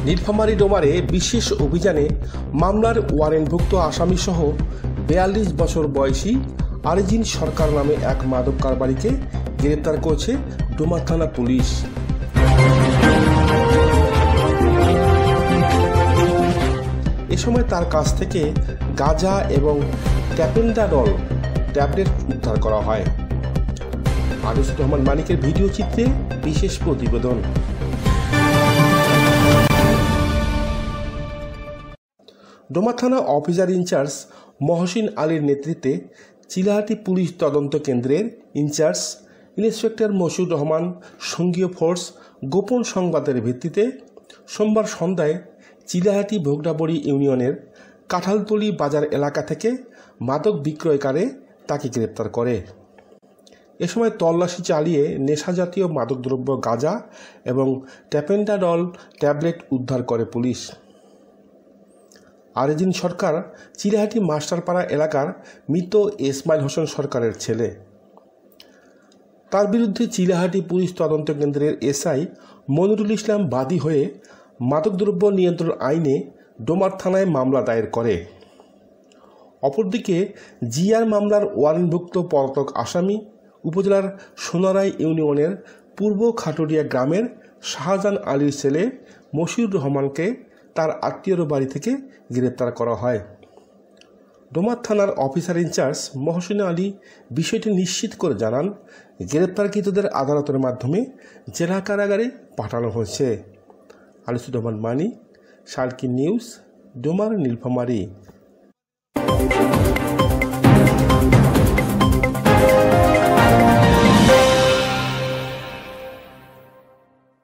নীলফামারী ডোমারে বিশেষ অভিযানে মামলার ওয়ারেন্টভুক্ত আসামিসহ ৪২ বছর বয়সী আরিজিন সরকার নামে এক মাদক কারবারিকে গ্রেপ্তার করেছে ডোমার থানা পুলিশ। এ সময় তার কাছ থেকে গাঁজা এবং ট্যাপেন্ডাডল ট্যাবলেট উদ্ধার করা হয়। আনিসুর রহমান মানিকের ভিডিও চিত্রে বিশেষ প্রতিবেদন। ডোমা থানা অফিসার ইনচার্জ মহসিন আলীর নেতৃত্বে চিলাহাটি পুলিশ তদন্ত কেন্দ্রের ইনচার্জ ইন্সপেক্টর মশিউর রহমান সঙ্গীয় ফোর্স গোপন সংবাদের ভিত্তিতে সোমবার সন্ধ্যায় চিলাহাটি ভোগড়াবড়ি ইউনিয়নের কাঁঠালতলি বাজার এলাকা থেকে মাদক বিক্রয়কারে তাকে গ্রেপ্তার করে। এ সময় তল্লাশি চালিয়ে নেশাজাতীয় মাদকদ্রব্য গাঁজা এবং ট্যাপেন্ডাডল ট্যাবলেট উদ্ধার করে পুলিশ। আরিজিন সরকার চিলাহাটি মাস্টারপাড়া এলাকার মৃত ইসমাইল হোসেন সরকারের ছেলে। তার বিরুদ্ধে চিলাহাটি পুলিশ তদন্ত কেন্দ্রের এসআই মনিরুল ইসলাম বাদী হয়ে মাদকদ্রব্য নিয়ন্ত্রণ আইনে ডোমার থানায় মামলা দায়ের করে। অপরদিকে জিআর মামলার ওয়ারেন্টভুক্ত পলাতক আসামি উপজেলার সোনারাই ইউনিয়নের পূর্ব খাটুরিয়া গ্রামের শাহজাহান আলীর ছেলে মশিউর রহমানকে তার আত্মীয়র বাড়ি থেকে গ্রেপ্তার করা হয়। ডোমার থানার অফিসার ইনচার্জ মহসিন আলী বিষয়টি নিশ্চিত করে জানান, গ্রেপ্তারকৃতদের আদালতের মাধ্যমে জেলা কারাগারে পাঠানো হয়েছে। আনিসুর রহমান মানিক, সার্কি নিউজ, ডোমার, নীলফামারী।